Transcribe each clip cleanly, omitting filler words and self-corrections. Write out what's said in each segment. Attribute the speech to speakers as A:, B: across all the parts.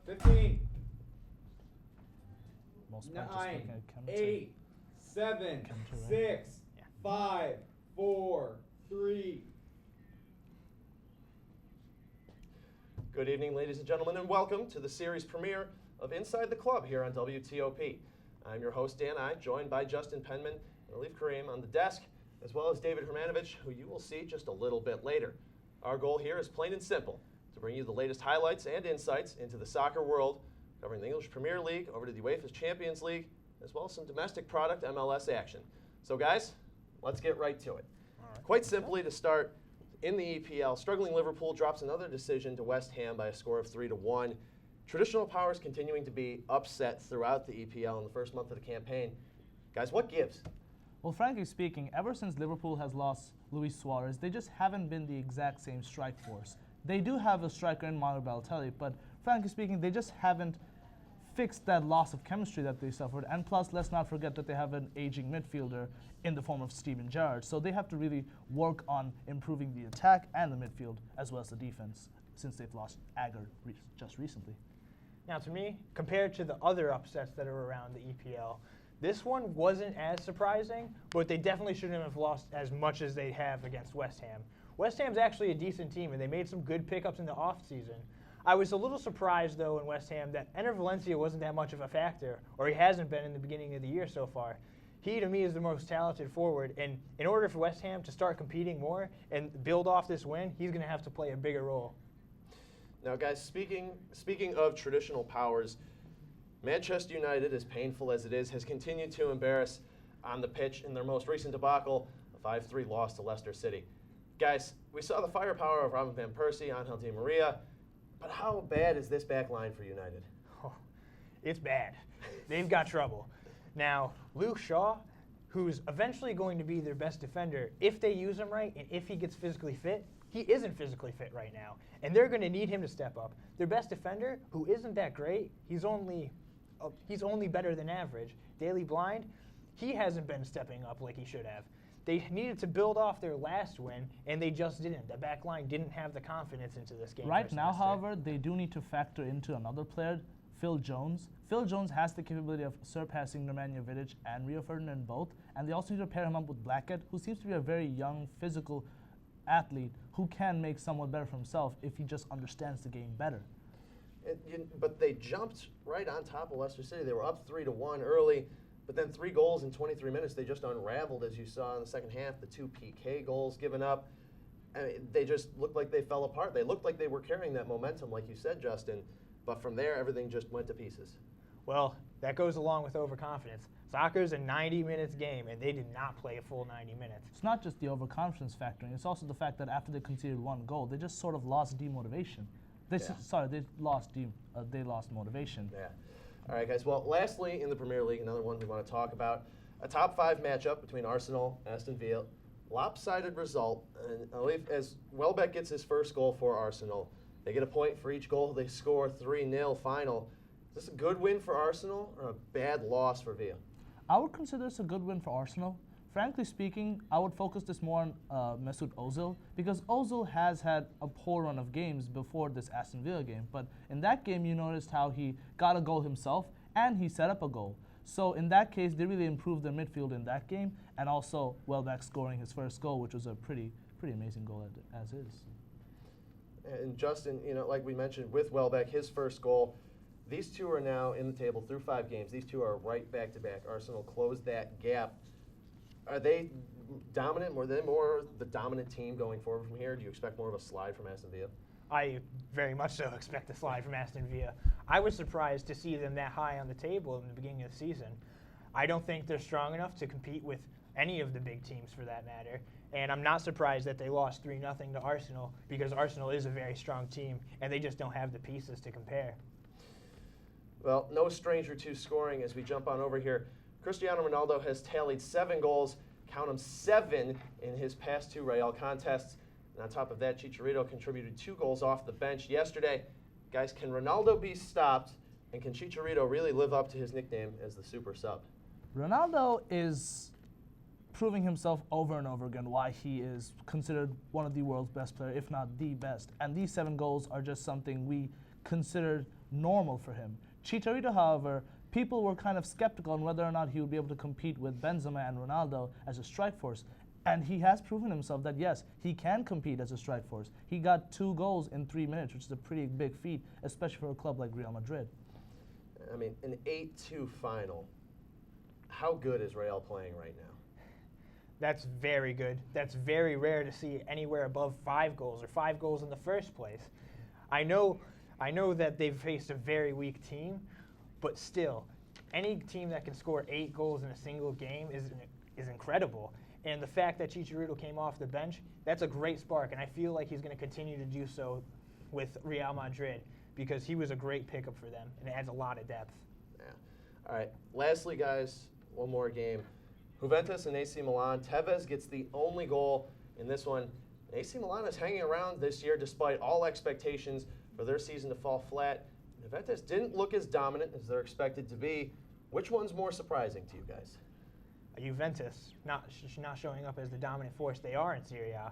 A: 15,
B: Most part just
A: 9,
B: looking at chemistry.
A: 8, 7,
B: Chemistry, right?
A: 6,
C: Yeah.
A: 5, 4, 3.
D: Good evening, ladies and gentlemen, and welcome to the series premiere of Inside the Club here on WTOP. I'm your host, Dan I, joined by Justin Penman and Alif Kareem on the desk, as well as David Hermanovich, who you will see just a little bit later. Our goal here is plain and simple, to bring you the latest highlights and insights into the soccer world, covering the English Premier League over to the UEFA's Champions League, as well as some domestic product MLS action. So guys, let's get right to it. Quite simply, to start, in the EPL, struggling Liverpool drops another decision to West Ham by a score of 3-1. Traditional powers continuing to be upset throughout the EPL in the first month of the campaign. Guys, what gives?
B: Well, frankly speaking, ever since Liverpool has lost Luis Suarez, they just haven't been the exact same strike force. They do have a striker in Mario Balotelli, but frankly speaking, they just haven't fixed that loss of chemistry that they suffered. And plus, let's not forget that they have an aging midfielder in the form of Steven Gerrard. So they have to really work on improving the attack and the midfield, as well as the defense, since they've lost Agger just recently.
C: Now, to me, compared to the other upsets that are around the EPL, this one wasn't as surprising, but they definitely shouldn't have lost as much as they have against West Ham. West Ham's actually a decent team, and they made some good pickups in the offseason. I was a little surprised, though, in West Ham that Enner Valencia wasn't that much of a factor, or he hasn't been in the beginning of the year so far. He, to me, is the most talented forward, and in order for West Ham to start competing more and build off this win, he's going to have to play a bigger role.
D: Now, guys, speaking of traditional powers, Manchester United, as painful as it is, has continued to embarrass on the pitch in their most recent debacle, a 5-3 loss to Leicester City. Guys, we saw the firepower of Robin van Persie, Angel Di Maria, but how bad is this back line for United?
C: Oh, it's bad. They've got trouble. Now, Luke Shaw, who's eventually going to be their best defender, if they use him right and if he gets physically fit, he isn't physically fit right now, and they're going to need him to step up. Their best defender, who isn't that great, he's only better than average. Daley Blind, he hasn't been stepping up like he should have. They needed to build off their last win, and they just didn't. The back line didn't have the confidence into this game.
B: Right now, however, they do need to factor into another player, Phil Jones. Phil Jones has the capability of surpassing Nemanja Vidic and Rio Ferdinand both, and they also need to pair him up with Blackett, who seems to be a very young, physical athlete who can make somewhat better for himself if he just understands the game better.
D: But they jumped right on top of Leicester City. They were up 3-1 early, but then 3 goals in 23 minutes. They just unraveled, as you saw in the second half. The 2 PK goals given up. I mean, they just looked like they fell apart. They looked like they were carrying that momentum, like you said, Justin. But from there, everything just went to pieces.
C: Well, that goes along with overconfidence. Soccer's a 90-minute game, and they did not play a full 90 minutes.
B: It's not just the overconfidence factoring. It's also the fact that after they conceded 1 goal, they just sort of lost demotivation. They lost motivation.
D: Yeah. All right, guys. Well, lastly, in the Premier League, another one we want to talk about, a top 5 matchup between Arsenal and Aston Villa. Lopsided result. And as Welbeck gets his first goal for Arsenal, they get a point for each goal they score, 3-0 final. Is this a good win for Arsenal or a bad loss for Villa?
B: I would consider this a good win for Arsenal. Frankly speaking, I would focus this more on Mesut Ozil, because Ozil has had a poor run of games before this Aston Villa game. But in that game, you noticed how he got a goal himself and he set up a goal. So in that case, they really improved their midfield in that game, and also Welbeck scoring his first goal, which was a pretty amazing goal as is.
D: And Justin, like we mentioned, with Welbeck, his first goal, these two are now in the table through 5 games. These two are right back-to-back. Arsenal closed that gap. Are they dominant? Were they more the dominant team going forward from here? Do you expect more of a slide from Aston Villa?
C: I very much so expect a slide from Aston Villa. I was surprised to see them that high on the table in the beginning of the season. I don't think they're strong enough to compete with any of the big teams for that matter. And I'm not surprised that they lost 3-0 to Arsenal, because Arsenal is a very strong team and they just don't have the pieces to compare.
D: Well, no stranger to scoring as we jump on over here. Cristiano Ronaldo has tallied 7 goals, count them 7 in his past 2 Real contests. And on top of that, Chicharito contributed 2 goals off the bench yesterday. Guys, can Ronaldo be stopped, and can Chicharito really live up to his nickname as the super sub?
B: Ronaldo is proving himself over and over again why he is considered one of the world's best players, if not the best. And these 7 goals are just something we considered normal for him. Chicharito, however, people were kind of skeptical on whether or not he would be able to compete with Benzema and Ronaldo as a strike force. And he has proven himself that, yes, he can compete as a strike force. He got 2 goals in 3 minutes, which is a pretty big feat, especially for a club like Real Madrid.
D: I mean, an 8-2 final. How good is Real playing right now?
C: That's very good. That's very rare to see anywhere above 5 goals or 5 goals in the first place. I know that they've faced a very weak team, but still, any team that can score 8 goals in a single game is incredible. And the fact that Chicharito came off the bench, that's a great spark, and I feel like he's going to continue to do so with Real Madrid because he was a great pickup for them, and it adds a lot of depth.
D: Yeah. All right. Lastly, guys, one more game. Juventus and AC Milan. Tevez gets the only goal in this one. AC Milan is hanging around this year despite all expectations for their season to fall flat. Juventus didn't look as dominant as they're expected to be. Which one's more surprising to you guys?
C: Juventus not showing up as the dominant force they are in Serie A.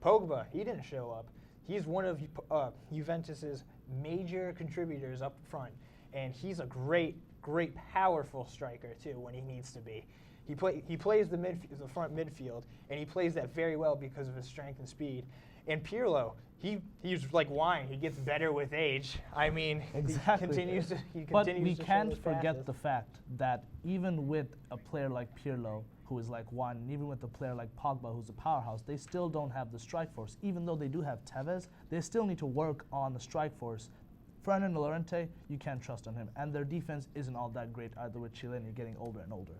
C: Pogba, he didn't show up. He's one of Juventus's major contributors up front, and he's a great, powerful striker too when he needs to be. He plays the front midfield, and he plays that very well because of his strength and speed. And Pirlo, he's like wine. He gets better with age. I mean,
B: Exactly.
C: he continues to
B: But we
C: show
B: can't
C: those
B: forget
C: passes.
B: the fact that even with a player like Pirlo, who is like one, and even with a player like Pogba, who's a powerhouse, they still don't have the strike force. Even though they do have Tevez, they still need to work on the strike force. Fernando Llorente, you can't trust on him. And their defense isn't all that great either with Chile, and you're getting older and older.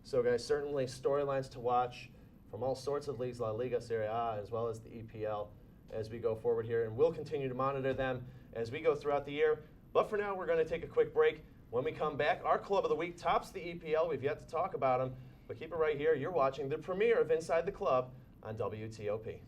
D: So, guys, certainly storylines to watch from all sorts of leagues, La Liga, Serie A, as well as the EPL as we go forward here. And we'll continue to monitor them as we go throughout the year. But for now, we're going to take a quick break. When we come back, our Club of the Week tops the EPL. We've yet to talk about them. But keep it right here. You're watching the premiere of Inside the Club on WTOP.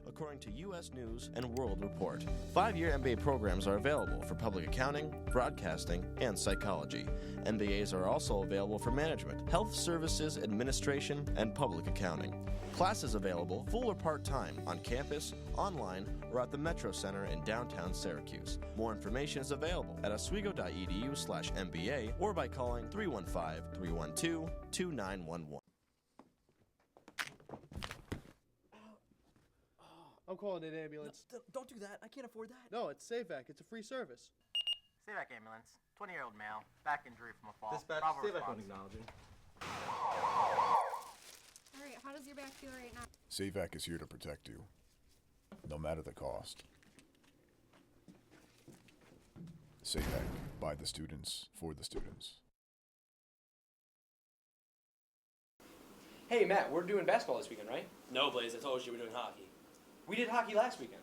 E: According to U.S. News and World Report. 5-year MBA programs are available for public accounting, broadcasting, and psychology. MBAs are also available for management, health services, administration, and public accounting. Classes available full or part-time on campus, online, or at the Metro Center in downtown Syracuse. More information is available at oswego.edu/MBA or by calling 315-312-2911.
F: I'm calling an ambulance.
G: No, don't do that. I can't afford that.
F: No, it's SaveVac. It's a free service.
H: SaveVac ambulance. 20-year-old male. Back injury from a fall.
G: Dispatch,
H: Bravo
G: SaveVac
H: response.
G: on acknowledging.
I: All right, how does your back feel right now?
J: SaveVac is here to protect you, no matter the cost. SaveVac, by the students, for the students.
G: Hey, Matt, we're doing basketball this weekend, right?
K: No, Blaze, I told you we're doing hockey.
G: We did hockey last weekend.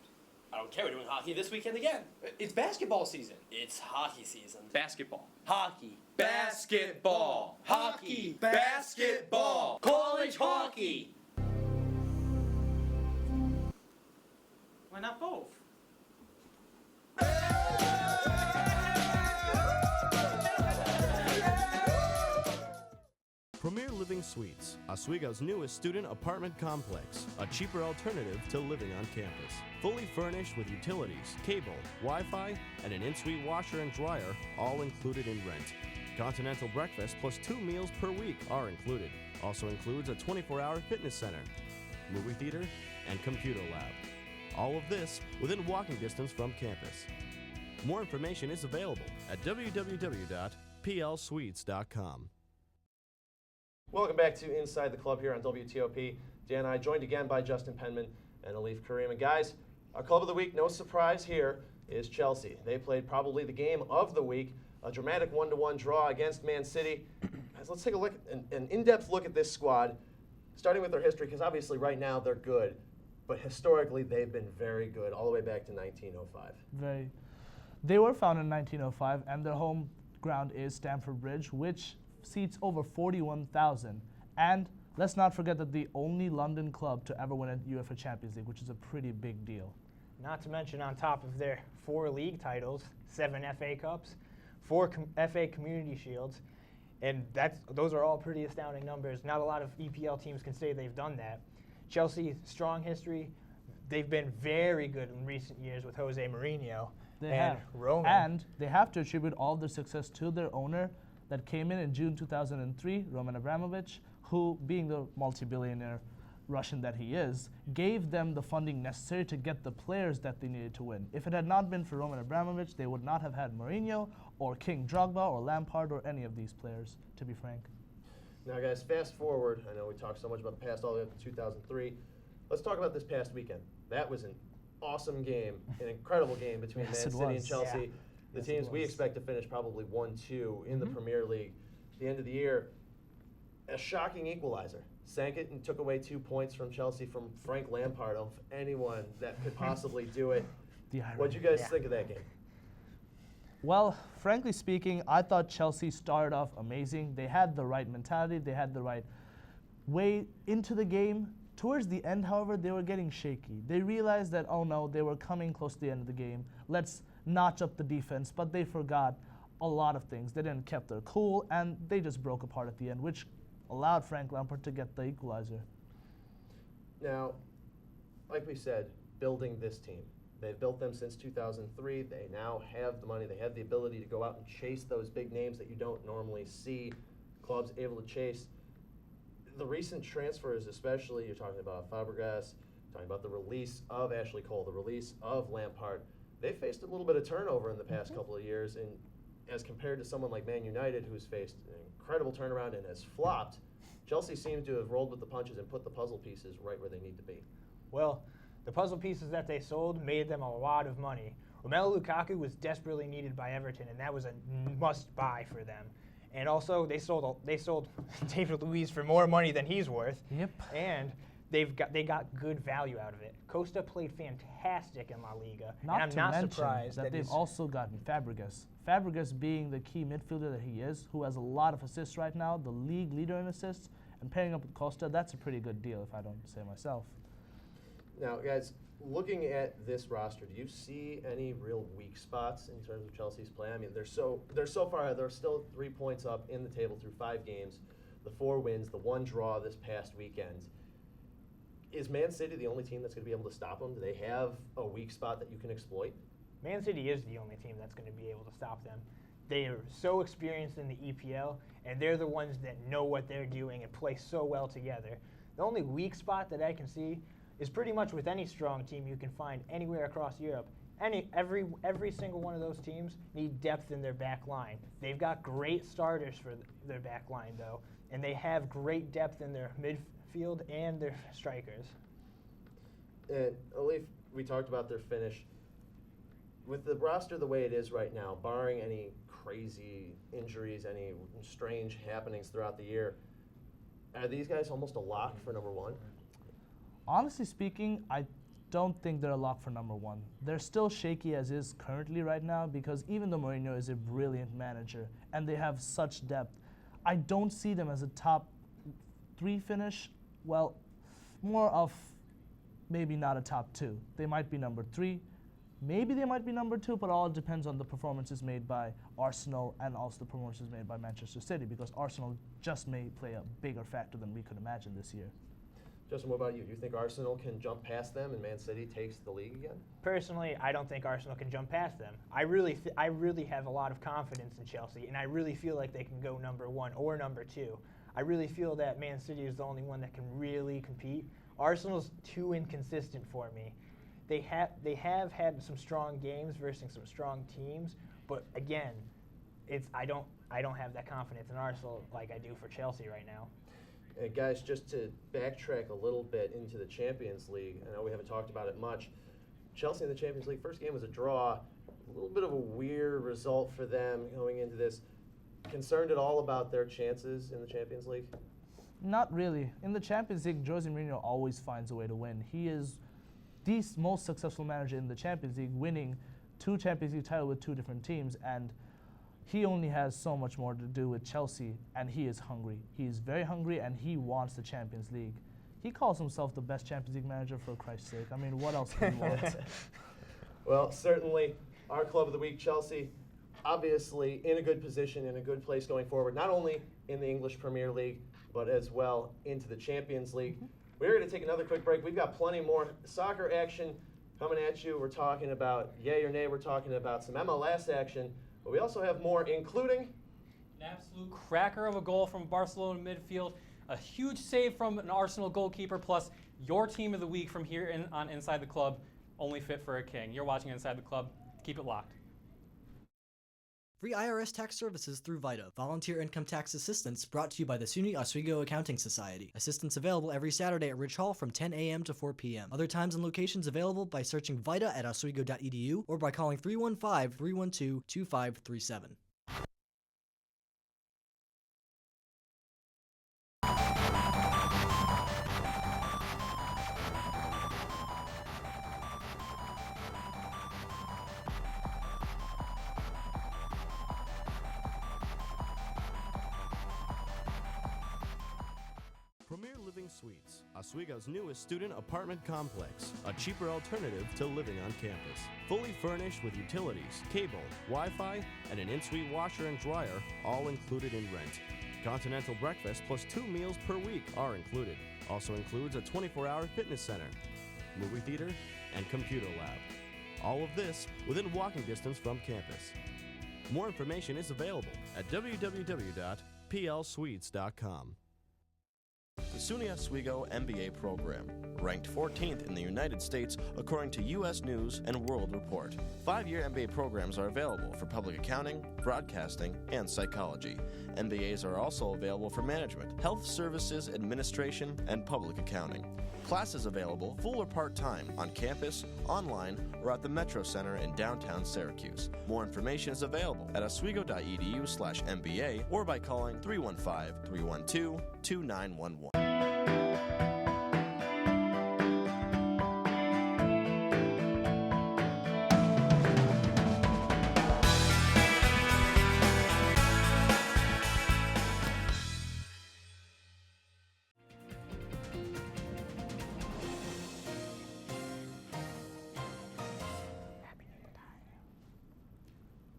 K: I don't care, we're doing hockey this weekend again.
G: It's basketball season.
K: It's hockey season.
G: Basketball.
K: Hockey.
G: Basketball. Hockey. Basketball.
K: College hockey!
H: Why not both?
E: Premier Living Suites, Oswego's newest student apartment complex, a cheaper alternative to living on campus. Fully furnished with utilities, cable, Wi-Fi, and an in-suite washer and dryer, all included in rent. Continental breakfast plus 2 meals per week are included. Also includes a 24-hour fitness center, movie theater, and computer lab. All of this within walking distance from campus. More information is available at www.plsuites.com.
D: Welcome back to Inside the Club here on WTOP. Dan and I joined again by Justin Penman and Alif Karim. And guys, our Club of the Week, no surprise here, is Chelsea. They played probably the game of the week, a dramatic 1-1 draw against Man City. Guys, let's take a look, an in-depth look at this squad, starting with their history, because obviously right now they're good, but historically they've been very good, all the way back to 1905.
B: They were founded in 1905, and their home ground is Stamford Bridge, which seats over 41,000. And let's not forget that the only London club to ever win a UEFA Champions League, which is a pretty big deal.
C: Not to mention on top of their 4 league titles, 7 FA Cups, 4 FA Community Shields, and those are all pretty astounding numbers. Not a lot of EPL teams can say they've done that. Chelsea, strong history. They've been very good in recent years with Jose Mourinho and Roman.
B: And they have to attribute all of their success to their owner that came in June 2003, Roman Abramovich, who, being the multi-billionaire Russian that he is, gave them the funding necessary to get the players that they needed to win. If it had not been for Roman Abramovich, they would not have had Mourinho or King Drogba or Lampard or any of these players, to be frank.
D: Now, guys, fast forward. I know we talked so much about the past all the way up to 2003. Let's talk about this past weekend. That was an awesome game, an incredible game between
B: Yes,
D: Man
B: it
D: City
B: was.
D: and Chelsea.
C: Yeah.
D: The
B: Yes, it
D: teams we
B: was.
D: expect to finish probably 1-2 in the Premier League. At the end of the year, a shocking equalizer. Sank it and took away 2 points from Chelsea from Frank Lampard, of anyone that could possibly do it.
B: The irony.
D: What'd you guys
C: Yeah.
D: think of that game?
B: Well, frankly speaking, I thought Chelsea started off amazing. They had the right mentality. They had the right way into the game. Towards the end, however, they were getting shaky. They realized that, oh no, they were coming close to the end of the game. Let's notch up the defense, but they forgot a lot of things. They didn't keep their cool, and they just broke apart at the end, which allowed Frank Lampard to get the equalizer.
D: Now, like we said, building this team. They've built them since 2003. They now have the money. They have the ability to go out and chase those big names that you don't normally see clubs able to chase. The recent transfers, especially, you're talking about Fabregas, talking about the release of Ashley Cole, the release of Lampard. They faced a little bit of turnover in the past couple of years, and as compared to someone like Man United, who's faced an incredible turnaround and has flopped, Chelsea seems to have rolled with the punches and put the puzzle pieces right where they need to be.
C: Well, the puzzle pieces that they sold made them a lot of money. Romelu Lukaku was desperately needed by Everton, and that was a must-buy for them. And also, they sold David Luiz for more money than he's worth.
B: Yep.
C: And they got good value out of it. Costa played fantastic in La Liga,
B: Not
C: and I'm
B: to
C: not
B: mention
C: surprised
B: that they've
C: his-
B: also gotten Fabregas. Fabregas being the key midfielder that he is, who has a lot of assists right now, the league leader in assists, and pairing up with Costa, that's a pretty good deal if I don't say myself.
D: Now, guys, looking at this roster, do you see any real weak spots in terms of Chelsea's play? I mean, they're so far ahead. They're still 3 points up in the table through 5 games, the 4 wins, the 1 draw this past weekend. Is Man City the only team that's going to be able to stop them? Do they have a weak spot that you can exploit?
C: Man City is the only team that's going to be able to stop them. They are so experienced in the EPL, and they're the ones that know what they're doing and play so well together. The only weak spot that I can see is pretty much with any strong team you can find anywhere across Europe. Every single one of those teams need depth in their back line. They've got great starters for their back line, though, and they have great depth in their midfield and their strikers.
D: And Alif, we talked about their finish. With the roster the way it is right now, barring any crazy injuries, any strange happenings throughout the year, are these guys almost a lock for number 1?
B: Honestly speaking, I don't think they're a lock for number 1. They're still shaky as is currently right now because even though Mourinho is a brilliant manager and they have such depth, I don't see them as a top 3 finish. Well, more of maybe not a top 2. They might be number 3. Maybe they might be number 2, but all depends on the performances made by Arsenal and also the performances made by Manchester City because Arsenal just may play a bigger factor than we could imagine this year.
D: Justin, what about you? Do you think Arsenal can jump past them and Man City takes the league again?
C: Personally, I don't think Arsenal can jump past them. I really have a lot of confidence in Chelsea, and I really feel like they can go number 1 or number 2. I really feel that Man City is the only one that can really compete. Arsenal's too inconsistent for me. They have had some strong games versus some strong teams, but again, I don't have that confidence in Arsenal like I do for Chelsea right now.
D: And guys, just to backtrack a little bit into the Champions League, I know we haven't talked about it much. Chelsea in the Champions League, first game was a draw. A little bit of a weird result for them going into this. Concerned at all about their chances in the Champions League?
B: Not really. In the Champions League, Jose Mourinho always finds a way to win. He is the most successful manager in the Champions League, winning 2 Champions League titles with 2 different teams. And he only has so much more to do with Chelsea, and he is hungry. He is very hungry, and he wants the Champions League. He calls himself the best Champions League manager, for Christ's sake. I mean, what else can he want?
D: Well, certainly our club of the week, Chelsea, obviously in a good position, in a good place going forward, not only in the English Premier League, but as well into the Champions League. We're going to take another quick break. We've got plenty more soccer action coming at you. We're talking about yay or nay. We're talking about some MLS action. But we also have more, including
L: an absolute cracker of a goal from Barcelona midfield, a huge save from an Arsenal goalkeeper, plus your team of the week from here on Inside the Club, only fit for a king. You're watching Inside the Club. Keep it locked.
M: Free IRS tax services through VITA. Volunteer income tax assistance brought to you by the SUNY Oswego Accounting Society. Assistance available every Saturday at Ridge Hall from 10 a.m. to 4 p.m. Other times and locations available by searching VITA at oswego.edu or by calling 315-312-2537.
E: Premier Living Suites, Oswego's newest student apartment complex, a cheaper alternative to living on campus. Fully furnished with utilities, cable, Wi-Fi, and an in-suite washer and dryer, all included in rent. Continental breakfast plus 2 meals per week are included. Also includes a 24-hour fitness center, movie theater, and computer lab. All of this within walking distance from campus. More information is available at www.plsuites.com. The SUNY Oswego MBA program, ranked 14th in the United States according to U.S. News and World Report. 5-year MBA programs are available for public accounting, broadcasting, and psychology. MBAs are also available for management, health services administration, and public accounting. Classes available full or part-time on campus, online, or at the Metro Center in downtown Syracuse. More information is available at oswego.edu/MBA or by calling 315-312-2911.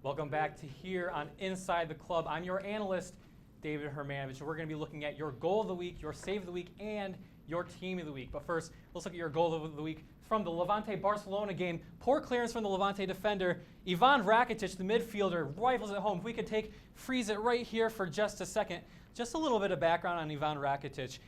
L: Welcome back to here on Inside the Club. I'm your analyst, David Hermanovich, and we're going to be looking at your goal of the week, your save of the week, and your team of the week. But first, let's look at your goal of the week from the Levante-Barcelona game. Poor clearance from the Levante defender. Ivan Rakitic, the midfielder, rifles it home. If we could freeze it right here for just a second. Just a little bit of background on Ivan Rakitic.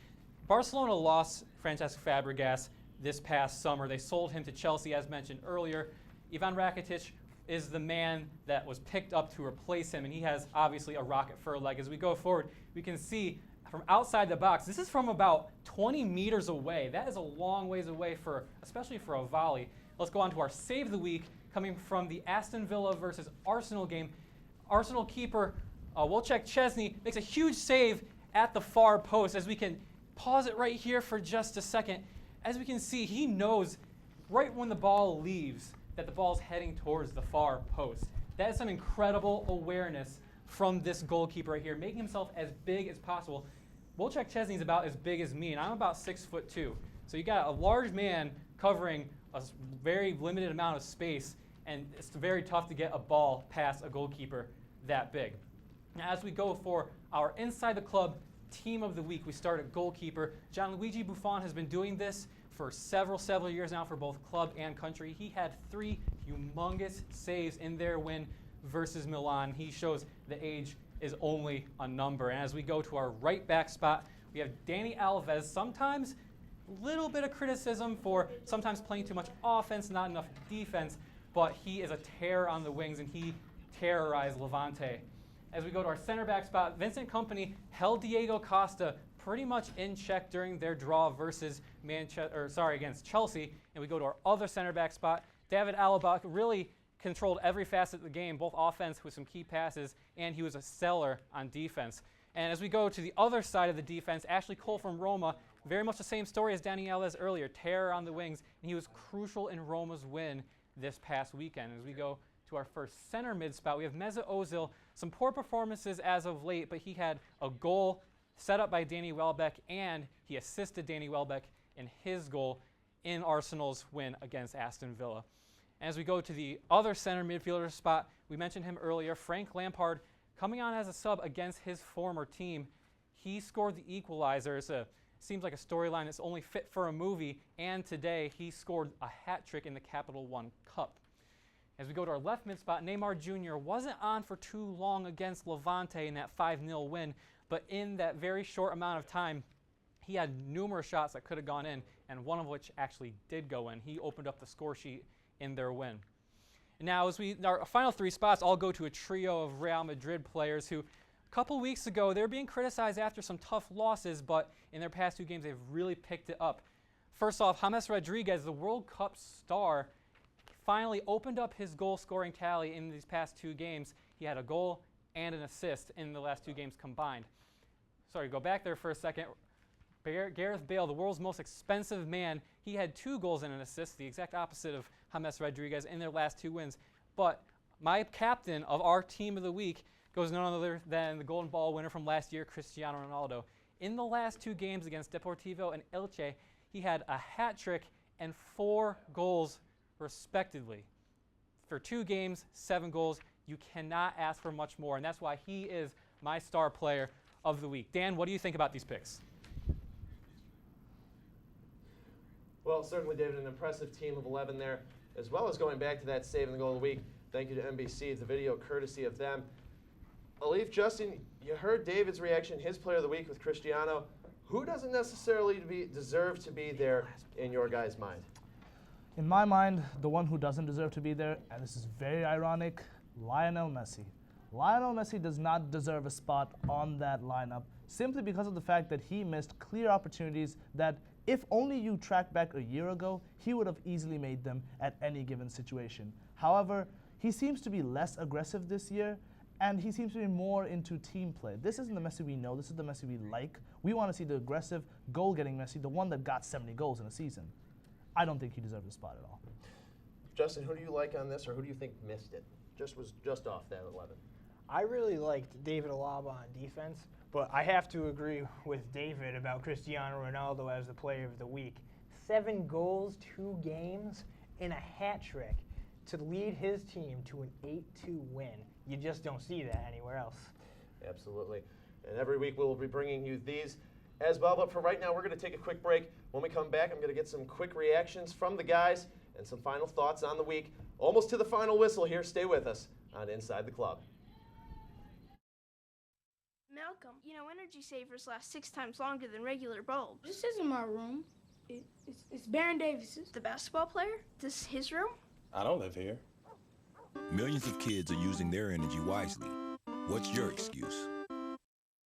L: Barcelona lost Francesc Fabregas this past summer. They sold him to Chelsea, as mentioned earlier. Ivan Rakitic is the man that was picked up to replace him, and he has obviously a rocket for a leg. As we go forward, we can see from outside the box, this is from about 20 meters away. That is a long ways away, especially for a volley. Let's go on to our save of the week, coming from the Aston Villa versus Arsenal game. Arsenal keeper Wojciech Szczesny makes a huge save at the far post. As we can pause it right here for just a second, as we can see, he knows right when the ball leaves that the ball's heading towards the far post. That is some incredible awareness from this goalkeeper right here, making himself as big as possible. Wojciech Szczesny is about as big as me, and I'm about 6'2". So you got a large man covering a very limited amount of space, and it's very tough to get a ball past a goalkeeper that big. Now, as we go for our Inside the Club team of the week, we start at goalkeeper. Gianluigi Buffon has been doing this for several years now for both club and country. He had 3 humongous saves in their win versus Milan. He shows the age is only a number. And as we go to our right back spot, we have Dani Alves. Sometimes a little bit of criticism for sometimes playing too much offense, not enough defense, but he is a terror on the wings, and he terrorized Levante. As we go to our center back spot, Vincent Kompany held Diego Costa pretty much in check during their draw versus against Chelsea. And we go to our other center back spot. David Alaba really controlled every facet of the game, both offense with some key passes, and he was a stellar on defense. And as we go to the other side of the defense, Ashley Cole from Roma, very much the same story as Dani Alves earlier, terror on the wings, and he was crucial in Roma's win this past weekend. As we go to our first center mid spot. We have Mesut Ozil. Some poor performances as of late, but he had a goal set up by Danny Welbeck, and he assisted Danny Welbeck in his goal in Arsenal's win against Aston Villa. As we go to the other center midfielder spot, we mentioned him earlier, Frank Lampard, coming on as a sub against his former team. He scored the equalizer. Seems like a storyline that's only fit for a movie, and today he scored a hat trick in the Capital One Cup. As we go to our left mid spot, Neymar Jr. wasn't on for too long against Levante in that 5-0 win, but in that very short amount of time, he had numerous shots that could have gone in, and one of which actually did go in. He opened up the score sheet in their win. Now, our final three spots all go to a trio of Real Madrid players who, a couple weeks ago, they were being criticized after some tough losses, but in their past two games, they've really picked it up. First off, James Rodriguez, the World Cup star, finally opened up his goal-scoring tally in these past two games. He had a goal and an assist in the last two games combined. Sorry, go back there for a second. Gareth Bale, the world's most expensive man, he had 2 goals and an assist, the exact opposite of James Rodriguez in their last 2 wins. But my captain of our team of the week goes none other than the Golden Ball winner from last year, Cristiano Ronaldo. In the last 2 games against Deportivo and Elche, he had a hat trick and 4 goals respectively. For 2 games, 7 goals. You cannot ask for much more, and that's why he is my star player of the week. Dan, what do you think about these picks?
D: Well, certainly, David, an impressive team of 11 there, as well as going back to that save and the goal of the week. Thank you to NBC, the video courtesy of them. Alif, Justin, you heard David's reaction, his player of the week with Cristiano. Who doesn't necessarily deserve to be there in your guys' mind?
B: In my mind, the one who doesn't deserve to be there, and this is very ironic, Lionel Messi. Lionel Messi does not deserve a spot on that lineup simply because of the fact that he missed clear opportunities that if only you track back a year ago, he would have easily made them at any given situation. However, he seems to be less aggressive this year, and he seems to be more into team play. This isn't the Messi we know, this is the Messi we like. We want to see the aggressive, goal-getting Messi, the one that got 70 goals in a season. I don't think he deserves a spot at all.
D: Justin, who do you like on this, or who do you think missed it? Was just off that 11.
C: I really liked David Alaba on defense, but I have to agree with David about Cristiano Ronaldo as the player of the week. 7 goals, 2 games, and a hat trick to lead his team to an 8-2 win. You just don't see that anywhere else.
D: Absolutely. And every week we'll be bringing you these as well. But for right now, we're going to take a quick break. When we come back, I'm going to get some quick reactions from the guys and some final thoughts on the week. Almost to the final whistle here. Stay with us on Inside the Club.
I: Malcolm, you know energy savers last 6 times longer than regular bulbs.
N: This isn't my room. It's Baron Davis's.
I: The basketball player? This is his room?
O: I don't live here.
P: Millions of kids are using their energy wisely. What's your excuse?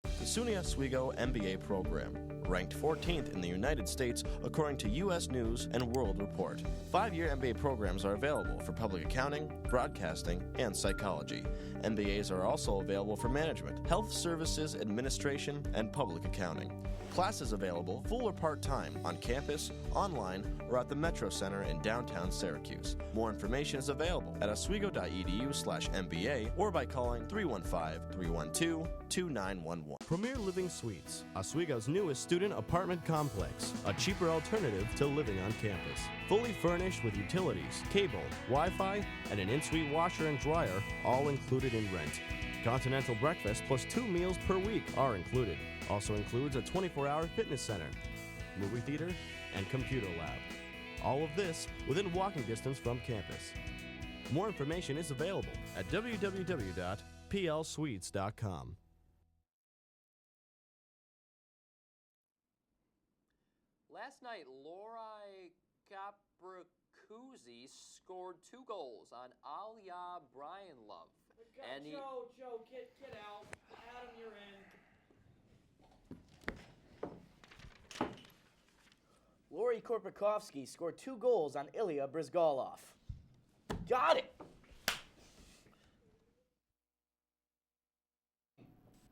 E: The SUNY Oswego MBA program, ranked 14th in the United States according to U.S. News and World Report. 5-year MBA programs are available for public accounting, broadcasting, and psychology. MBAs are also available for management, health services, administration, and public accounting. Classes available full or part-time on campus, online, or at the Metro Center in downtown Syracuse. More information is available at oswego.edu/MBA or by calling 315-312-2911. Premier Living Suites, Oswego's newest student apartment complex, a cheaper alternative to living on campus. Fully furnished with utilities, cable, Wi-Fi, and an in-suite washer and dryer, all included in rent. Continental breakfast plus 2 meals per week are included. Also includes a 24-hour fitness center, movie theater, and computer lab. All of this within walking distance from campus. More information is available at www.plsuites.com.
Q: Last night, Lori Capracuzzi scored 2 goals on Aliyah Brian-Love. And
A: Joe, get out. Adam, you're in.
R: Lori Korpakovsky scored 2 goals on Ilya Brizgalov. Got it!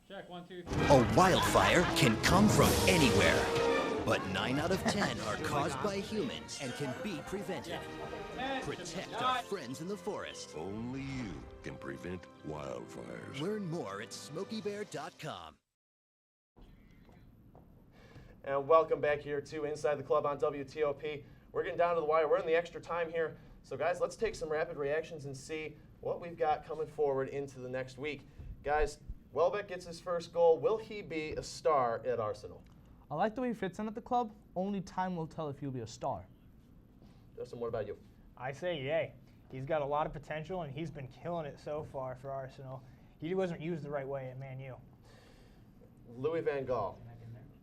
L: Check, 1, 2, 3.
S: A wildfire can come from anywhere.
O: But 9 out of 10 are caused by humans and can be prevented. Protect our friends in the forest.
P: Only you can prevent wildfires.
O: Learn more at SmokeyBear.com.
D: And welcome back here to Inside the Club on WTOP. We're getting down to the wire. We're in the extra time here. So guys, let's take some rapid reactions and see what we've got coming forward into the next week. Guys, Welbeck gets his first goal. Will he be a star at Arsenal?
B: I like the way he fits in at the club. Only time will tell if he'll be a star.
D: Justin, what about you?
C: I say yay. He's got a lot of potential, and he's been killing it so far for Arsenal. He wasn't used the right way at Man U.
D: Louis van Gaal,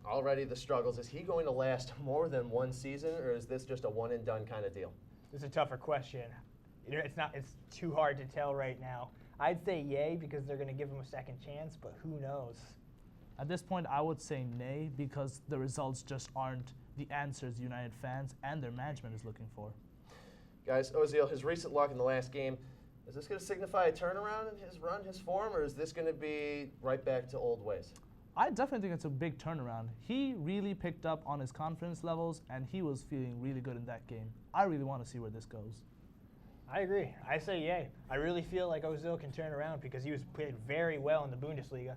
D: already the struggles. Is he going to last more than one season, or is this just a one-and-done kind of deal?
C: This is a tougher question. It's too hard to tell right now. I'd say yay because they're going to give him a second chance, but who knows?
B: At this point, I would say nay because the results just aren't the answers United fans and their management is looking for.
D: Guys, Ozil, his recent luck in the last game, is this going to signify a turnaround in his run, his form, or is this going to be right back to old ways?
B: I definitely think it's a big turnaround. He really picked up on his confidence levels, and he was feeling really good in that game. I really want to see where this goes.
C: I agree. I say yay. I really feel like Ozil can turn around because he was played very well in the Bundesliga.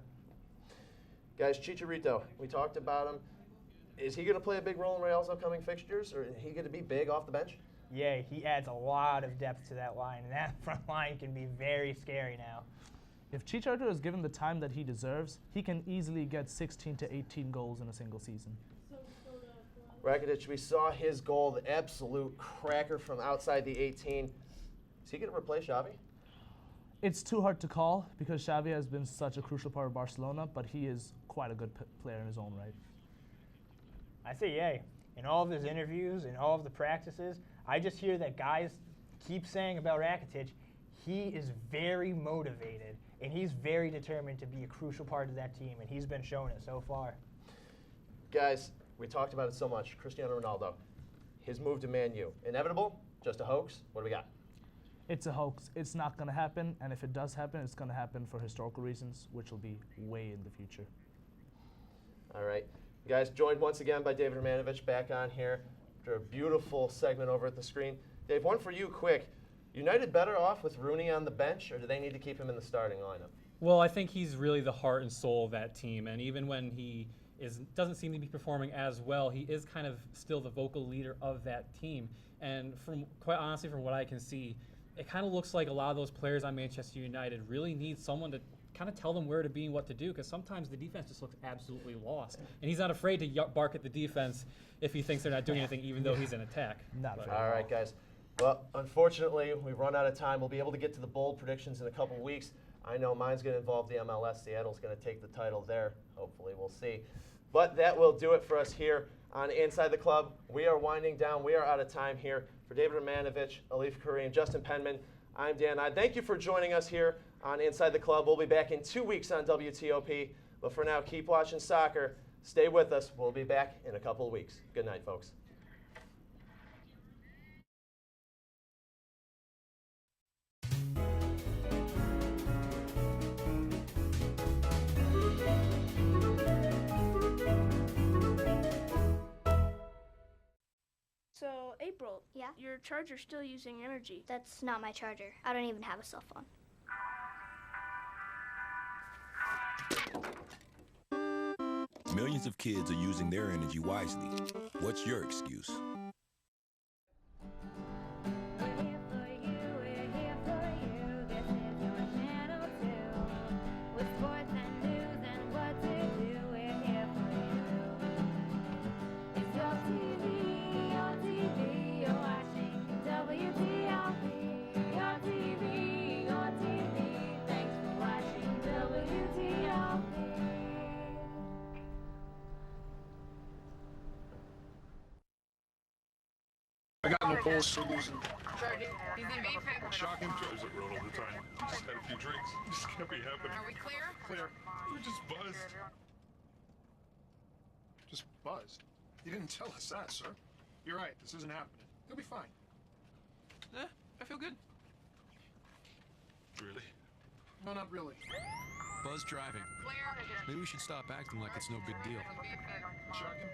D: Guys, Chicharito, we talked about him. Is he going to play a big role in Real's upcoming fixtures, or is he going to be big off the bench?
C: Yay, he adds a lot of depth to that line, and that front line can be very scary now.
B: If Chicharito is given the time that he deserves, he can easily get 16 to 18 goals in a single season.
D: Rakitic, we saw his goal, the absolute cracker from outside the 18. Is he going to replace Xavi?
B: It's too hard to call because Xavi has been such a crucial part of Barcelona, but he is quite a good player in his own right.
C: I say yay. In all of his interviews, in all of the practices, I just hear that guys keep saying about Rakitic, he is very motivated, and he's very determined to be a crucial part of that team, and he's been showing it so far.
D: Guys, we talked about it so much. Cristiano Ronaldo, his move to Man U. Inevitable? Just a hoax? What do we got?
B: It's a hoax. It's not going to happen, and if it does happen, it's going to happen for historical reasons, which will be way in the future.
D: All right. Guys, joined once again by David Hermanovich back on here after a beautiful segment over at the screen. Dave, one for you quick. United better off with Rooney on the bench, or do they need to keep him in the starting lineup?
L: Well, I think he's really the heart and soul of that team, and even when he doesn't seem to be performing as well, he is kind of still the vocal leader of that team. And quite honestly, from what I can see, it kind of looks like a lot of those players on Manchester United really need someone to kind of tell them where to be and what to do, because sometimes the defense just looks absolutely lost. And he's not afraid to bark at the defense if he thinks they're not doing anything, even though he's in attack.
D: All right, guys. Well, unfortunately, we've run out of time. We'll be able to get to the bold predictions in a couple weeks. I know mine's going to involve the MLS. Seattle's going to take the title there. Hopefully, we'll see. But that will do it for us here on Inside the Club. We are winding down. We are out of time here. For David Romanovich, Alif Kareem, Justin Penman, I'm Dan Nye. Thank you for joining us here on Inside the Club. We'll be back in 2 weeks on WTOP. But for now, keep watching soccer. Stay with us. We'll be back in a couple of weeks. Good night, folks.
I: So, April,
S: Yeah?
I: your charger's still using energy.
S: That's not my charger. I don't even have a cell phone.
P: Millions of kids are using their energy wisely. What's your excuse?
J: I got no balls for losing.
T: Shocking drives it road all the time. Just had a few drinks. Just can't be happening.
U: Are we clear?
T: Clear. We're just buzzed.
F: Just buzzed. You didn't tell us that, sir. You're right. This isn't happening. You'll be fine.
U: I feel good.
T: Really?
F: No, not really.
V: Buzz driving. Maybe we should stop acting like it's no big deal.
F: Shocking.